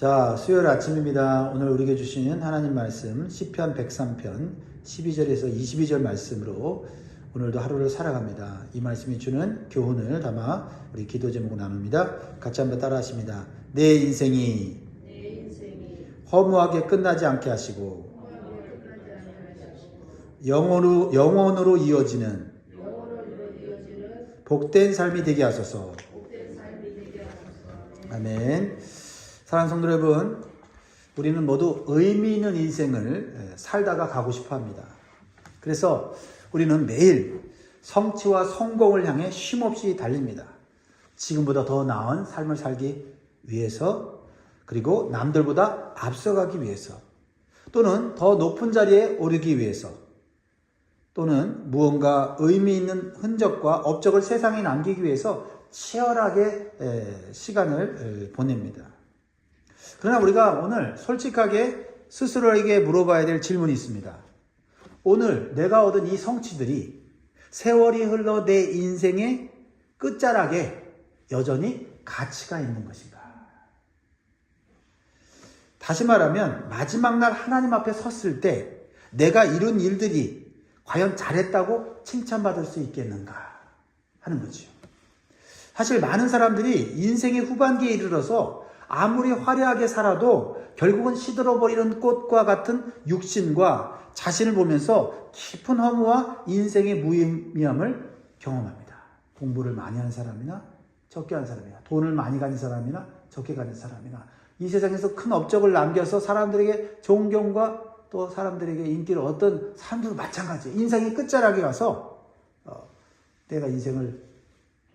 자, 수요일 아침입니다. 오늘 우리에게 주시는 하나님 말씀 시편 103편 12절에서 22절 말씀으로 오늘도 하루를 살아갑니다. 이 말씀이 주는 교훈을 담아 우리 기도 제목을 나눕니다. 같이 한번 따라 하십니다. 내 인생이 허무하게 끝나지 않게 하시고 영원으로 이어지는 복된 삶이 되게 하소서. 아멘. 사랑하는 성도 여러분, 우리는 모두 의미 있는 인생을 살다가 가고 싶어 합니다. 그래서 우리는 매일 성취와 성공을 향해 쉼없이 달립니다. 지금보다 더 나은 삶을 살기 위해서, 그리고 남들보다 앞서가기 위해서, 또는 더 높은 자리에 오르기 위해서, 또는 무언가 의미 있는 흔적과 업적을 세상에 남기기 위해서 치열하게 시간을 보냅니다. 그러나 우리가 오늘 솔직하게 스스로에게 물어봐야 될 질문이 있습니다. 오늘 내가 얻은 이 성취들이 세월이 흘러 내 인생의 끝자락에 여전히 가치가 있는 것인가? 다시 말하면 마지막 날 하나님 앞에 섰을 때 내가 이룬 일들이 과연 잘했다고 칭찬받을 수 있겠는가 하는 거죠. 사실 많은 사람들이 인생의 후반기에 이르러서 아무리 화려하게 살아도 결국은 시들어버리는 꽃과 같은 육신과 자신을 보면서 깊은 허무와 인생의 무의미함을 경험합니다. 공부를 많이 하는 사람이나 적게 하는 사람이나, 돈을 많이 가진 사람이나 적게 가진 사람이나, 이 세상에서 큰 업적을 남겨서 사람들에게 존경과 또 사람들에게 인기를 얻던 사람들도 마찬가지예요. 인생의 끝자락에 가서 내가 인생을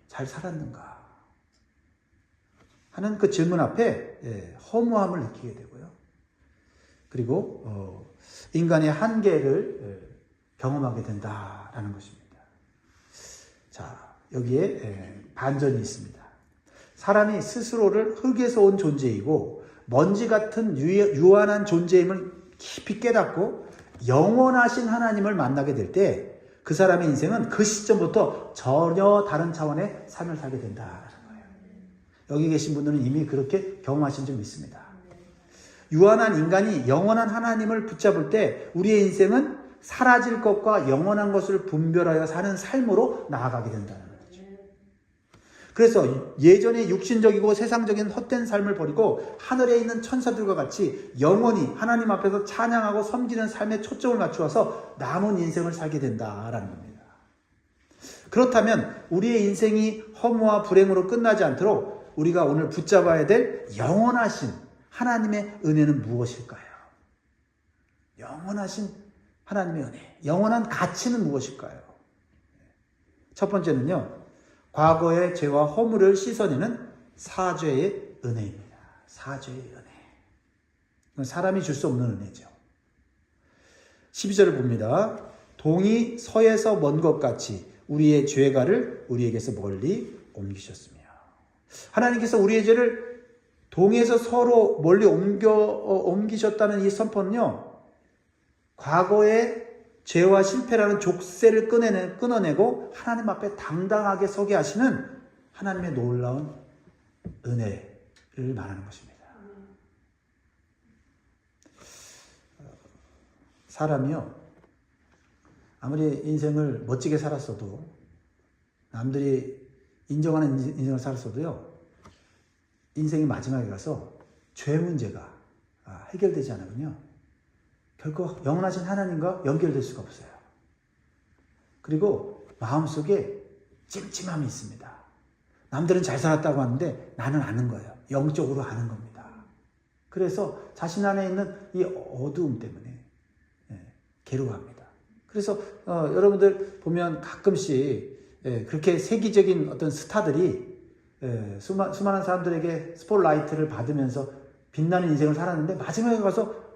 잘 살았는가 하는 그 질문 앞에 허무함을 느끼게 되고요. 그리고 인간의 한계를 경험하게 된다라는 것입니다. 자, 여기에 반전이 있습니다. 사람이 스스로를 흙에서 온 존재이고 먼지 같은 유한한 존재임을 깊이 깨닫고 영원하신 하나님을 만나게 될 때 그 사람의 인생은 그 시점부터 전혀 다른 차원의 삶을 살게 된다라는 거예요. 여기 계신 분들은 이미 그렇게 경험하신 적이 있습니다. 유한한 인간이 영원한 하나님을 붙잡을 때 우리의 인생은 사라질 것과 영원한 것을 분별하여 사는 삶으로 나아가게 된다는 거죠. 그래서 예전에 육신적이고 세상적인 헛된 삶을 버리고 하늘에 있는 천사들과 같이 영원히 하나님 앞에서 찬양하고 섬기는 삶에 초점을 맞추어서 남은 인생을 살게 된다라는 겁니다. 그렇다면 우리의 인생이 허무와 불행으로 끝나지 않도록 우리가 오늘 붙잡아야 될 영원하신 하나님의 은혜는 무엇일까요? 영원하신 하나님의 은혜, 영원한 가치는 무엇일까요? 첫 번째는요, 과거의 죄와 허물을 씻어내는 사죄의 은혜입니다. 사죄의 은혜. 사람이 줄 수 없는 은혜죠. 12절을 봅니다. 동이 서에서 먼 것 같이 우리의 죄가를 우리에게서 멀리 옮기셨으며. 하나님께서 우리의 죄를 동에서 서로 멀리 옮기셨다는 이 선포는요, 과거의 죄와 실패라는 족쇄를 끊어내고 하나님 앞에 당당하게 서게 하시는 하나님의 놀라운 은혜를 말하는 것입니다. 사람이요, 아무리 인생을 멋지게 살았어도, 남들이 인정하는 인생을 살았어도요, 인생의 마지막에 가서 죄 문제가 해결되지 않으면요, 결코 영원하신 하나님과 연결될 수가 없어요. 그리고 마음속에 찜찜함이 있습니다. 남들은 잘 살았다고 하는데 나는 아는 거예요. 영적으로 아는 겁니다. 그래서 자신 안에 있는 이 어두움 때문에 괴로워합니다. 그래서 여러분들 보면 가끔씩 그렇게 세계적인 어떤 스타들이 수많은 사람들에게 스포트라이트를 받으면서 빛나는 인생을 살았는데 마지막에 가서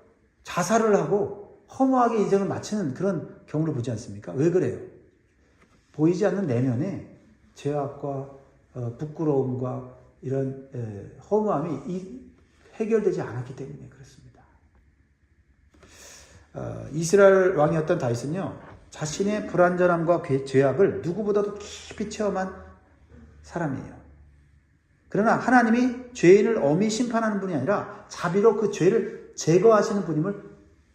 자살을 하고 허무하게 인생을 마치는 그런 경우를 보지 않습니까? 왜 그래요? 보이지 않는 내면에 죄악과 부끄러움과 이런 허무함이 해결되지 않았기 때문에 그렇습니다. 이스라엘 왕이었던 다윗은요, 자신의 불완전함과 죄악을 누구보다도 깊이 체험한 사람이에요. 그러나 하나님이 죄인을 엄히 심판하는 분이 아니라 자비로 그 죄를 제거하시는 분임을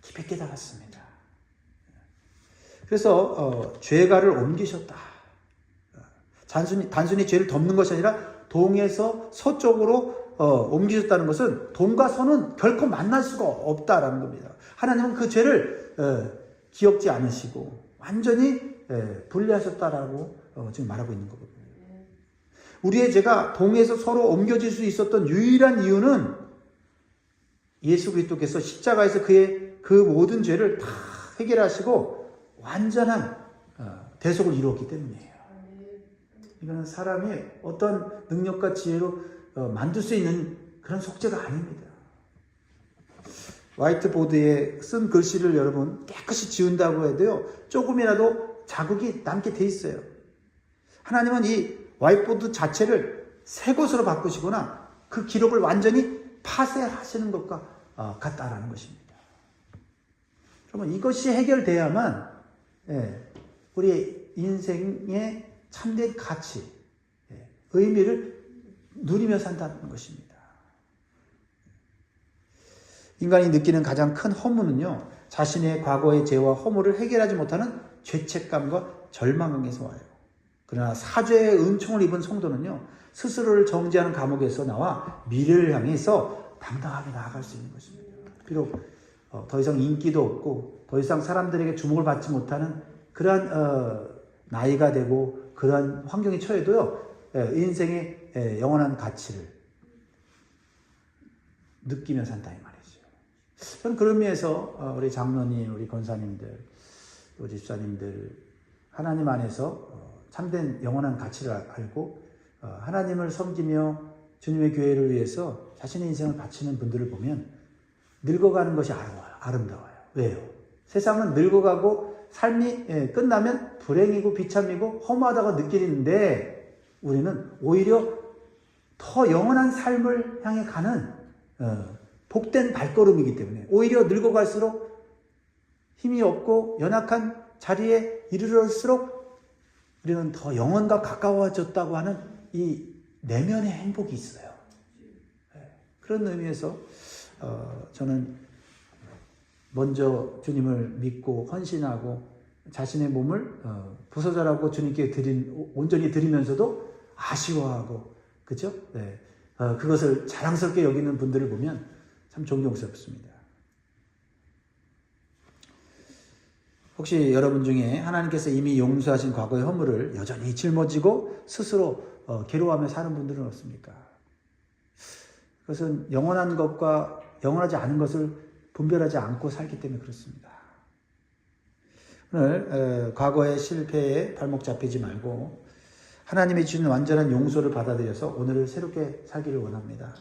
깊이 깨달았습니다. 그래서 죄가를 옮기셨다. 단순히 죄를 덮는 것이 아니라 동에서 서쪽으로 옮기셨다는 것은 동과 서는 결코 만날 수가 없다라는 겁니다. 하나님은 그 죄를 기억지 않으시고 완전히 분리하셨다라고 지금 말하고 있는 거거든요. 우리의 죄가 동에서 서로 옮겨질 수 있었던 유일한 이유는 예수 그리스도께서 십자가에서 그의 그 모든 죄를 다 해결하시고 완전한 대속을 이루었기 때문이에요. 이거는 사람이 어떤 능력과 지혜로 만들 수 있는 그런 속죄가 아닙니다. 화이트보드에 쓴 글씨를 여러분 깨끗이 지운다고 해도요, 조금이라도 자국이 남게 돼 있어요. 하나님은 이 화이트보드 자체를 새 것으로 바꾸시거나 그 기록을 완전히 파쇄하시는 것과 같다라는 것입니다. 그러면 이것이 해결돼야만 우리 인생의 참된 가치, 의미를 누리며 산다는 것입니다. 인간이 느끼는 가장 큰 허무는요, 자신의 과거의 죄와 허무를 해결하지 못하는 죄책감과 절망에서 와요. 그러나 사죄의 은총을 입은 성도는요, 스스로를 정죄하는 감옥에서 나와 미래를 향해서 당당하게 나아갈 수 있는 것입니다. 비록 더 이상 인기도 없고 더 이상 사람들에게 주목을 받지 못하는 그러한 나이가 되고 그러한 환경에 처해도요, 인생의 영원한 가치를 느끼며 산다 이 말이죠. 저는 그런 의미에서 우리 장로님, 우리 권사님들, 또 집사님들 하나님 안에서 참된 영원한 가치를 알고 하나님을 섬기며 주님의 교회를 위해서 자신의 인생을 바치는 분들을 보면 늙어가는 것이 아름다워요. 왜요? 세상은 늙어가고 삶이 끝나면 불행이고 비참이고 허무하다고 느끼는데 우리는 오히려 더 영원한 삶을 향해 가는 복된 발걸음이기 때문에 오히려 늙어갈수록 힘이 없고 연약한 자리에 이르렀을수록 우리는 더 영원과 가까워졌다고 하는 이 내면의 행복이 있어요. 그런 의미에서 저는 먼저 주님을 믿고 헌신하고 자신의 몸을 부서져라고 주님께 온전히 드리면서도 아쉬워하고, 그렇죠? 네. 그것을 자랑스럽게 여기는 분들을 보면 참 존경스럽습니다. 혹시 여러분 중에 하나님께서 이미 용서하신 과거의 허물을 여전히 짊어지고 스스로 괴로워하며 사는 분들은 없습니까? 그것은 영원한 것과 영원하지 않은 것을 분별하지 않고 살기 때문에 그렇습니다. 오늘 과거의 실패에 발목 잡히지 말고 하나님이 주는 완전한 용서를 받아들여서 오늘을 새롭게 살기를 원합니다.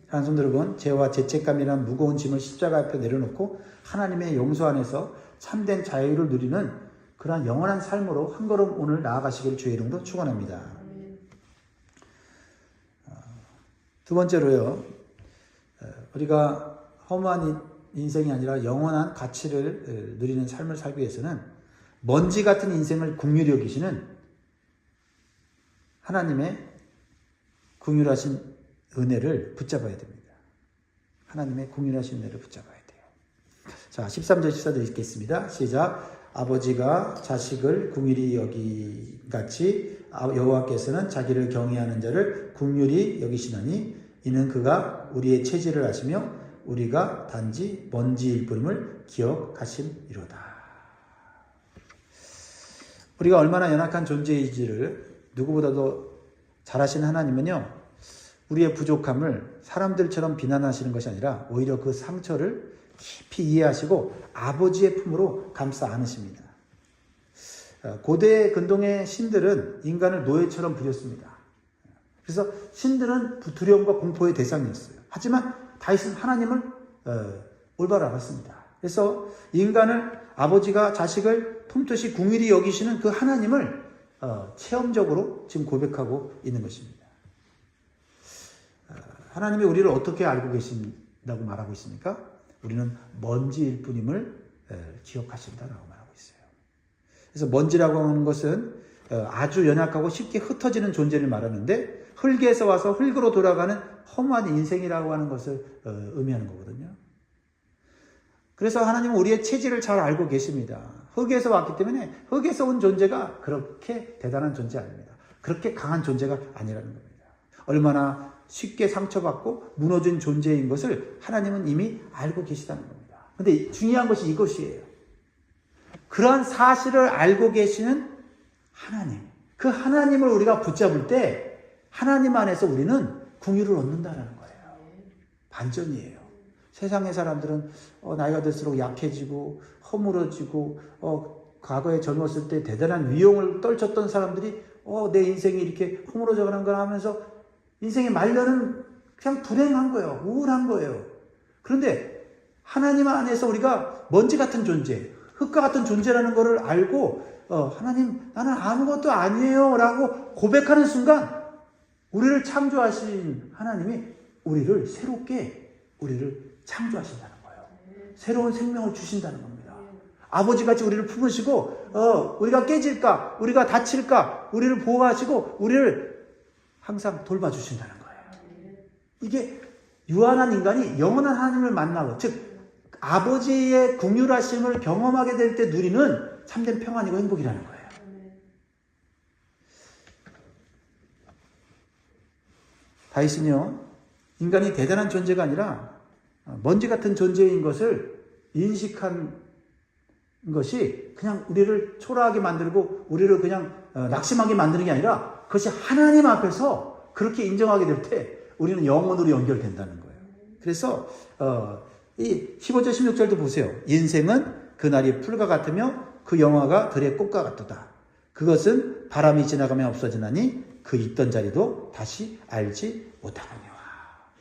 사랑하는 성도 여러분, 죄와 죄책감이란 무거운 짐을 십자가 앞에 내려놓고 하나님의 용서 안에서 참된 자유를 누리는 그러한 영원한 삶으로 한 걸음 오늘 나아가시기를 주의 이름으로 축원합니다. 두 번째로요, 우리가 허무한 인생이 아니라 영원한 가치를 누리는 삶을 살기 위해서는 먼지 같은 인생을 긍휼히 여기시는 하나님의 긍휼하신 은혜를 붙잡아야 됩니다. 하나님의 긍휼하신 은혜를 붙잡아야 돼요. 자, 13절 14절 읽겠습니다. 시작. 아버지가 자식을 긍휼히 여기같이 여호와께서는 자기를 경외하는 자를 긍휼히 여기시나니 이는 그가 우리의 체질을 아시며 우리가 단지 먼지일 뿐임을 기억하심이로다. 우리가 얼마나 연약한 존재인지를 누구보다도 잘 아시는 하나님은요, 우리의 부족함을 사람들처럼 비난하시는 것이 아니라 오히려 그 상처를 깊이 이해하시고 아버지의 품으로 감싸 안으십니다. 고대 근동의 신들은 인간을 노예처럼 부렸습니다. 그래서 신들은 두려움과 공포의 대상이었어요. 하지만 다윗은 하나님을 올바로 알았습니다. 그래서 인간을 아버지가 자식을 품듯이 긍휼히 여기시는 그 하나님을 체험적으로 지금 고백하고 있는 것입니다. 하나님이 우리를 어떻게 알고 계신다고 말하고 있습니까? 우리는 먼지일 뿐임을 기억하신다라고 말하고 있어요. 그래서 먼지라고 하는 것은 아주 연약하고 쉽게 흩어지는 존재를 말하는데 흙에서 와서 흙으로 돌아가는 허무한 인생이라고 하는 것을 의미하는 거거든요. 그래서 하나님은 우리의 체질을 잘 알고 계십니다. 흙에서 왔기 때문에 흙에서 온 존재가 그렇게 대단한 존재 아닙니다. 그렇게 강한 존재가 아니라는 겁니다. 얼마나 쉽게 상처받고 무너진 존재인 것을 하나님은 이미 알고 계시다는 겁니다. 그런데 중요한 것이 이것이에요. 그러한 사실을 알고 계시는 하나님, 그 하나님을 우리가 붙잡을 때 하나님 안에서 우리는 긍휼을 얻는다는 거예요. 반전이에요. 세상의 사람들은 나이가 들수록 약해지고 허물어지고 과거에 젊었을 때 대단한 위용을 떨쳤던 사람들이 내 인생이 이렇게 허물어져 가는 걸 하면서 인생의 말년은 그냥 불행한 거예요. 우울한 거예요. 그런데 하나님 안에서 우리가 먼지 같은 존재, 흙과 같은 존재라는 것을 알고 하나님 나는 아무것도 아니에요 라고 고백하는 순간 우리를 창조하신 하나님이 우리를 새롭게 우리를 창조하신다는 거예요. 새로운 생명을 주신다는 겁니다. 아버지같이 우리를 품으시고 우리가 깨질까 우리가 다칠까 우리를 보호하시고 우리를 항상 돌봐주신다는 거예요. 이게 유한한 인간이 영원한 하나님을 만나고 즉 아버지의 긍휼하심을 경험하게 될 때 누리는 참된 평안이고 행복이라는 거예요. 다윗은요, 인간이 대단한 존재가 아니라 먼지 같은 존재인 것을 인식한 것이 그냥 우리를 초라하게 만들고 우리를 그냥 낙심하게 만드는 게 아니라 그것이 하나님 앞에서 그렇게 인정하게 될 때 우리는 영원으로 연결된다는 거예요. 그래서 이 15절 16절도 보세요. 인생은 그날이 풀과 같으며 그 영화가 들의 꽃과 같도다. 그것은 바람이 지나가면 없어지나니 그 있던 자리도 다시 알지 못하느니와.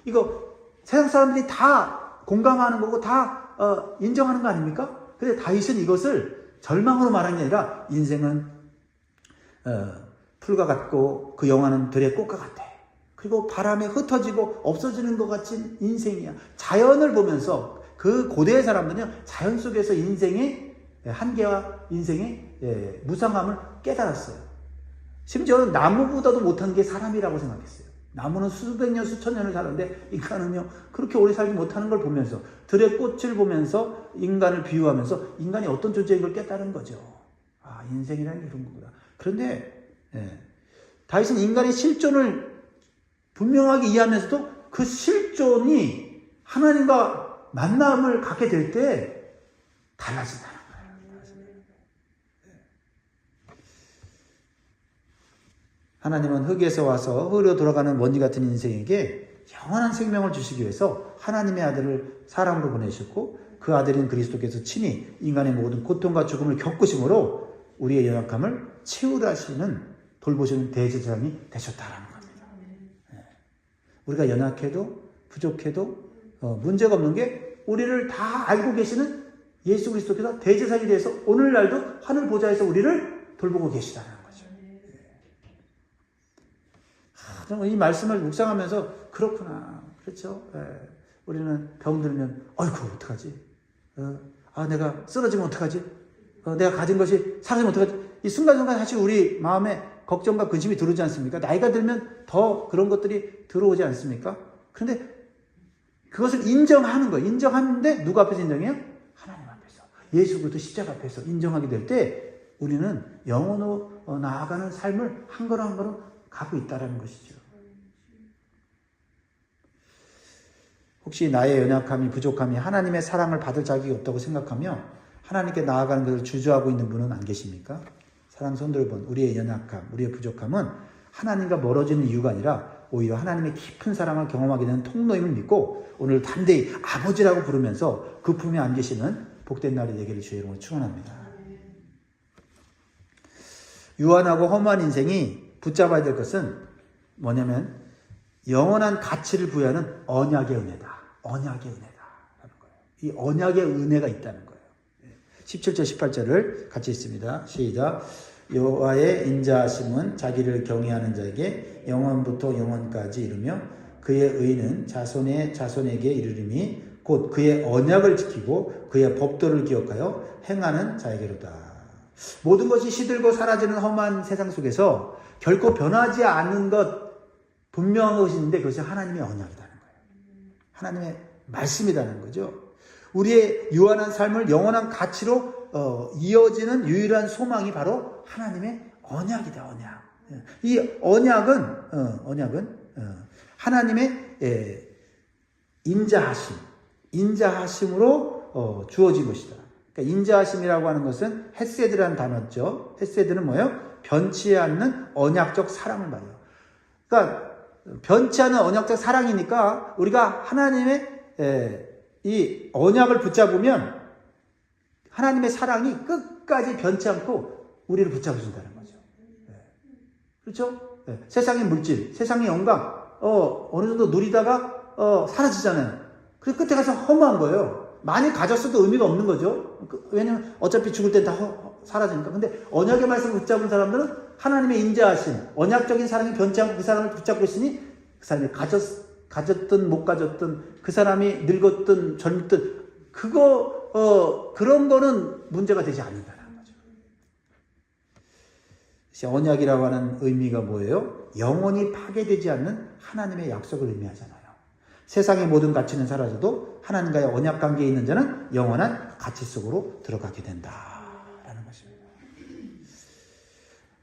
이거 세상 사람들이 다 공감하는 거고 다 인정하는 거 아닙니까? 근데 다윗은 이것을 절망으로 말하는 게 아니라 인생은 풀과 같고 그 영화는 들의 꽃과 같아. 그리고 바람에 흩어지고 없어지는 것 같은 인생이야. 자연을 보면서 그 고대의 사람들은요, 자연 속에서 인생의 한계와 인생의 무상함을 깨달았어요. 심지어는 나무보다도 못한 게 사람이라고 생각했어요. 나무는 수백 년, 수천 년을 사는데 인간은요, 그렇게 오래 살지 못하는 걸 보면서 들의 꽃을 보면서 인간을 비유하면서 인간이 어떤 존재인 걸 깨달은 거죠. 아, 인생이라는 게 이런 거구나. 그런데 다윗은 인간의 실존을 분명하게 이해하면서도 그 실존이 하나님과 만남을 갖게 될 때 달라진다는 거예요. 하나님은 흙에서 와서 흙으로 돌아가는 먼지 같은 인생에게 영원한 생명을 주시기 위해서 하나님의 아들을 사람으로 보내셨고 그 아들인 그리스도께서 친히 인간의 모든 고통과 죽음을 겪으심으로 우리의 연약함을 채우라시는 돌보시는 대제사장이 되셨다라는 겁니다. 우리가 연약해도 부족해도 문제가 없는 게 우리를 다 알고 계시는 예수 그리스도께서 대제사장이 돼서 오늘날도 하늘 보좌에서 우리를 돌보고 계시다는 거죠. 이 말씀을 묵상하면서 그렇구나. 그렇죠. 우리는 병들면 아이고 어떡하지? 내가 쓰러지면 어떡하지? 내가 가진 것이 사라지면 어떡하지? 이 순간순간 사실 우리 마음에 걱정과 근심이 들어오지 않습니까? 나이가 들면 더 그런 것들이 들어오지 않습니까? 그런데 그것을 인정하는 거예요. 인정하는데 누구 앞에서 인정해요? 하나님 앞에서. 예수 그리스도 십자가 앞에서 인정하게 될 때 우리는 영원으로 나아가는 삶을 한 걸음 한 걸음 가고 있다는 것이죠. 혹시 나의 연약함이 부족함이 하나님의 사랑을 받을 자격이 없다고 생각하며 하나님께 나아가는 것을 주저하고 있는 분은 안 계십니까? 사랑 성도 여러분, 우리의 연약함, 우리의 부족함은 하나님과 멀어지는 이유가 아니라 오히려 하나님의 깊은 사랑을 경험하게 되는 통로임을 믿고 오늘 담대히 아버지라고 부르면서 그 품에 안 계시는 복된 날이 되기를 주의 이름으로 축원합니다. 유한하고 허무한 인생이 붙잡아야 될 것은 뭐냐면 영원한 가치를 부여하는 언약의 은혜다. 언약의 은혜다라는 거예요. 이 언약의 은혜가 있다는 거예요. 17절 18절을 같이 읽습니다. 시작. 여호와의 인자하심은 자기를 경외하는 자에게 영원부터 영원까지 이르며 그의 의는 자손의 자손에게 이르림이 곧 그의 언약을 지키고 그의 법도를 기억하여 행하는 자에게로다. 모든 것이 시들고 사라지는 험한 세상 속에서 결코 변하지 않는 것 분명한 것이 있는데 그것이 하나님의 언약이라는 거예요. 하나님의 말씀이라는 거죠. 우리의 유한한 삶을 영원한 가치로 이어지는 유일한 소망이 바로 하나님의 언약이다. 언약. 이 언약은 하나님의 인자하심으로 주어진 것이다. 그러니까 인자하심이라고 하는 것은 헤세드라는 단어죠. 헤세드는 뭐예요? 변치 않는 언약적 사랑을 말해요. 그러니까 변치 않는 언약적 사랑이니까 우리가 하나님의 이 언약을 붙잡으면 하나님의 사랑이 끝까지 변치 않고 우리를 붙잡으신다는 거죠. 그렇죠? 세상의 물질, 세상의 영광, 어느 정도 누리다가 사라지잖아요. 그래서 끝에 가서 허무한 거예요. 많이 가졌어도 의미가 없는 거죠. 왜냐면 어차피 죽을 땐 다 사라지니까. 근데 언약의 말씀을 붙잡은 사람들은 하나님의 인자하심, 언약적인 사랑이 변치 않고 그 사람을 붙잡고 있으니 그 사람이 가졌든 못 가졌든 그 사람이 늙었든 젊든 그런 거는 문제가 되지 않는다는 거죠. 언약이라고 하는 의미가 뭐예요? 영원히 파괴되지 않는 하나님의 약속을 의미하잖아요. 세상의 모든 가치는 사라져도 하나님과의 언약 관계에 있는 자는 영원한 가치 속으로 들어가게 된다라는 것입니다.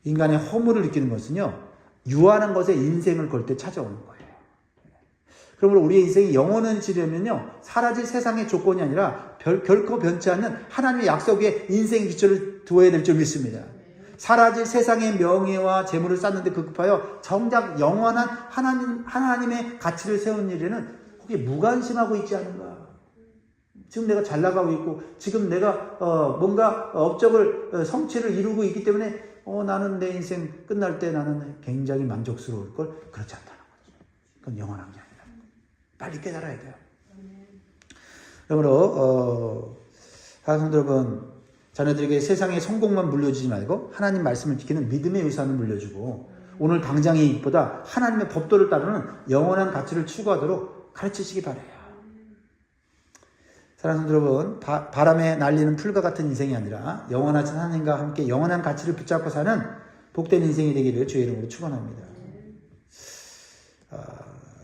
인간의 허물을 느끼는 것은요, 유한한 것에 인생을 걸 때 찾아오는 거예요. 그러므로 우리의 인생이 영원해지려면요, 사라질 세상의 조건이 아니라 결코 변치 않는 하나님의 약속 위에 인생 기초를 두어야 될 줄 믿습니다. 사라질 세상의 명예와 재물을 쌓는데 급급하여 정작 영원한 하나님의 가치를 세우는 일에는 거기에 무관심하고 있지 않은가. 지금 내가 잘 나가고 있고, 지금 내가 뭔가 업적을 성취를 이루고 있기 때문에 나는 내 인생 끝날 때 나는 굉장히 만족스러울 걸. 그렇지 않다는 거죠. 그건 영원한 게 아니라. 빨리 깨달아야 돼요. 그러므로 사랑하는 여러분, 자녀들에게 세상의 성공만 물려주지 말고 하나님 말씀을 지키는 믿음의 유산을 물려주고 오늘 당장의 이익보다 하나님의 법도를 따르는 영원한 가치를 추구하도록 가르치시기 바라요. 사랑하는 여러분, 바람에 날리는 풀과 같은 인생이 아니라 영원하신 하나님과 함께 영원한 가치를 붙잡고 사는 복된 인생이 되기를 주의 이름으로 축원합니다.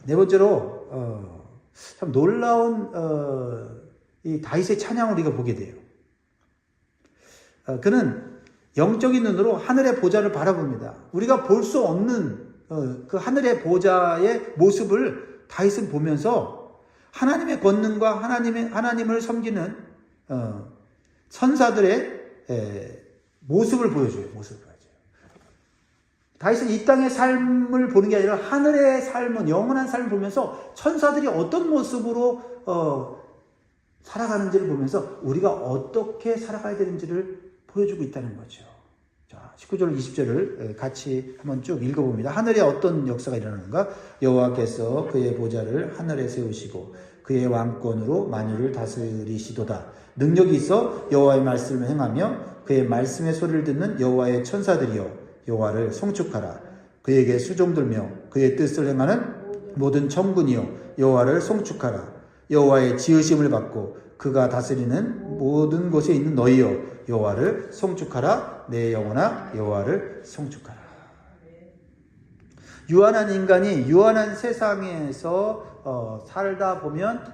네 번째로 참 놀라운 이 다윗의 찬양을 우리가 보게 돼요. 그는 영적인 눈으로 하늘의 보좌를 바라봅니다. 우리가 볼 수 없는 그 하늘의 보좌의 모습을 다윗은 보면서 하나님의 권능과 하나님을 섬기는 천사들의 모습을 보여줘요. 다윗은 이 땅의 삶을 보는 게 아니라 하늘의 삶은, 영원한 삶을 보면서 천사들이 어떤 모습으로 살아가는지를 보면서 우리가 어떻게 살아가야 되는지를 보여주고 있다는 거죠. 자, 19절 20절을 같이 한번 쭉 읽어봅니다. 하늘에 어떤 역사가 일어나는가? 여호와께서 그의 보좌를 하늘에 세우시고 그의 왕권으로 만유를 다스리시도다. 능력이 있어 여호와의 말씀을 행하며 그의 말씀의 소리를 듣는 여호와의 천사들이여 여호와를 송축하라. 그에게 수종들며 그의 뜻을 행하는 모든 천군이여 여호와를 송축하라. 여호와의 지으심을 받고 그가 다스리는 모든 곳에 있는 너희여 여호와를 송축하라. 내 영혼아 여호와를 송축하라. 유한한 인간이 유한한 세상에서 살다 보면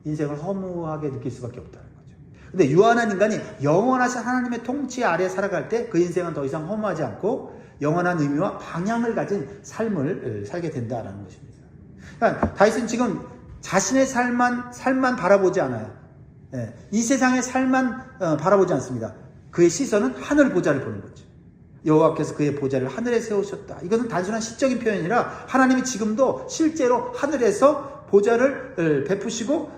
인생을 허무하게 느낄 수밖에 없다는 거죠. 근데 유한한 인간이 영원하신 하나님의 통치 아래 살아갈 때 그 인생은 더 이상 허무하지 않고 영원한 의미와 방향을 가진 삶을 살게 된다는 것입니다. 그러니까 다윗은 지금 자신의 삶만 바라보지 않아요. 이 세상의 삶만 바라보지 않습니다. 그의 시선은 하늘 보좌를 보는 거죠. 여호와께서 그의 보좌를 하늘에 세우셨다. 이것은 단순한 시적인 표현이 아니라 하나님이 지금도 실제로 하늘에서 보좌를 베푸시고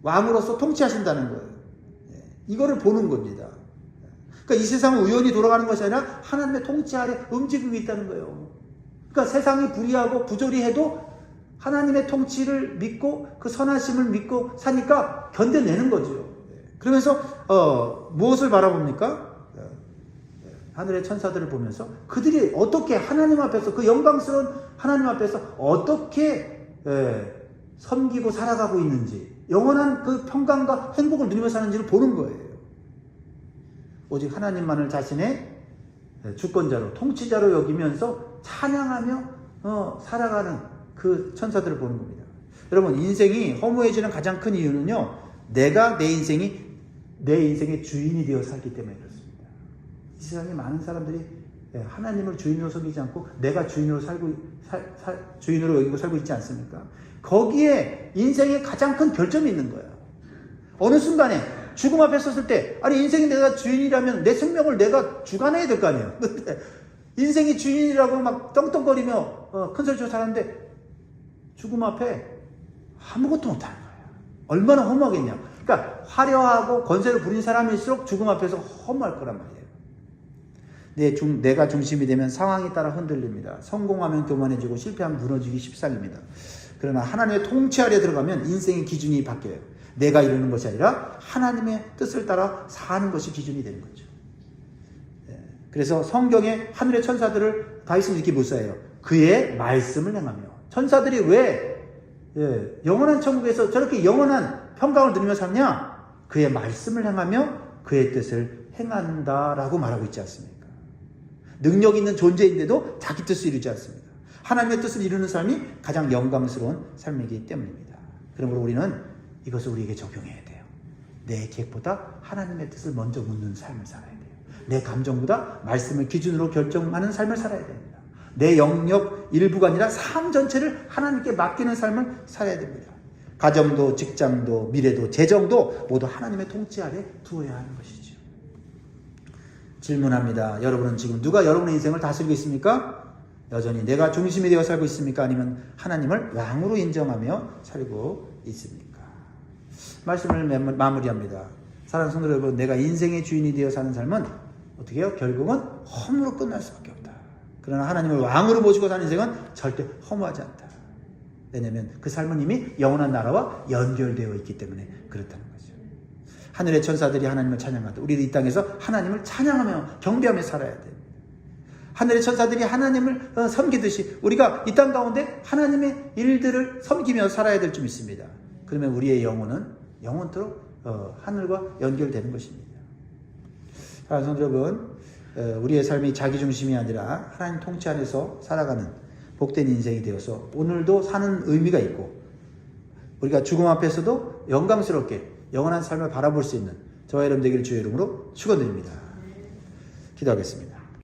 왕으로서 통치하신다는 거예요. 이거를 보는 겁니다. 그러니까 이 세상은 우연히 돌아가는 것이 아니라 하나님의 통치 아래 움직이고 있다는 거예요. 그러니까 세상이 불의하고 부조리해도 하나님의 통치를 믿고 그 선하심을 믿고 사니까 견뎌내는 거죠. 그러면서 무엇을 바라봅니까? 하늘의 천사들을 보면서 그들이 어떻게 하나님 앞에서, 그 영광스러운 하나님 앞에서 어떻게 섬기고 살아가고 있는지, 영원한 그 평강과 행복을 누리며 사는지를 보는 거예요. 오직 하나님만을 자신의 주권자로, 통치자로 여기면서 찬양하며 살아가는 그 천사들을 보는 겁니다. 여러분, 인생이 허무해지는 가장 큰 이유는요, 내가 내 인생의 주인이 되어 살기 때문에 그렇습니다. 이 세상에 많은 사람들이 하나님을 주인으로 섬기지 않고 내가 주인으로 주인으로 여기고 살고 있지 않습니까? 거기에 인생의 가장 큰 결점이 있는 거예요. 어느 순간에 죽음 앞에 섰을 때, 아니 인생이 내가 주인이라면 내 생명을 내가 주관해야 될 거 아니에요. 근데 인생이 주인이라고 막 떵떵거리며 큰 소리쳐 살았는데 죽음 앞에 아무것도 못하는 거예요. 얼마나 허무하겠냐. 그러니까 화려하고 권세를 부린 사람일수록 죽음 앞에서 허무할 거란 말이에요. 내가 중심이 되면 상황에 따라 흔들립니다. 성공하면 교만해지고 실패하면 무너지기 쉽살립니다. 그러나 하나님의 통치 아래 들어가면 인생의 기준이 바뀌어요. 내가 이루는 것이 아니라 하나님의 뜻을 따라 사는 것이 기준이 되는 거죠. 그래서 성경에 하늘의 천사들을 다윗은 이렇게 묘사해요. 그의 말씀을 행하며. 천사들이 왜 영원한 천국에서 저렇게 영원한 평강을 누리며 살냐? 그의 말씀을 행하며 그의 뜻을 행한다라고 말하고 있지 않습니까? 능력 있는 존재인데도 자기 뜻을 이루지 않습니다. 하나님의 뜻을 이루는 삶이 가장 영광스러운 삶이기 때문입니다. 그러므로 우리는 이것을 우리에게 적용해야 돼요. 내 계획보다 하나님의 뜻을 먼저 묻는 삶을 살아야 돼요. 내 감정보다 말씀을 기준으로 결정하는 삶을 살아야 됩니다. 내 영역 일부가 아니라 삶 전체를 하나님께 맡기는 삶을 살아야 됩니다. 가정도 직장도 미래도 재정도 모두 하나님의 통치 아래 두어야 하는 것이죠. 질문합니다. 여러분은 지금 누가 여러분의 인생을 다스리고 있습니까? 여전히 내가 중심이 되어 살고 있습니까? 아니면 하나님을 왕으로 인정하며 살고 있습니까? 말씀을 마무리합니다. 사랑하는 성도 여러분, 내가 인생의 주인이 되어 사는 삶은 어떻게 해요? 결국은 허무로 끝날 수밖에 없다. 그러나 하나님을 왕으로 모시고 사는 인생은 절대 허무하지 않다. 왜냐하면 그 삶은 이미 영원한 나라와 연결되어 있기 때문에 그렇다는 거죠. 하늘의 천사들이 하나님을 찬양하듯 우리도 이 땅에서 하나님을 찬양하며 경배하며 살아야 됩니다. 하늘의 천사들이 하나님을 섬기듯이 우리가 이 땅 가운데 하나님의 일들을 섬기며 살아야 될 줄 믿습니다. 그러면 우리의 영혼은 영원토록 하늘과 연결되는 것입니다. 사랑하는 성도 여러분, 우리의 삶이 자기 중심이 아니라 하나님 통치 안에서 살아가는 복된 인생이 되어서 오늘도 사는 의미가 있고 우리가 죽음 앞에서도 영광스럽게 영원한 삶을 바라볼 수 있는 저와 여러분 되기를 주의 이름으로 축원드립니다. 기도하겠습니다.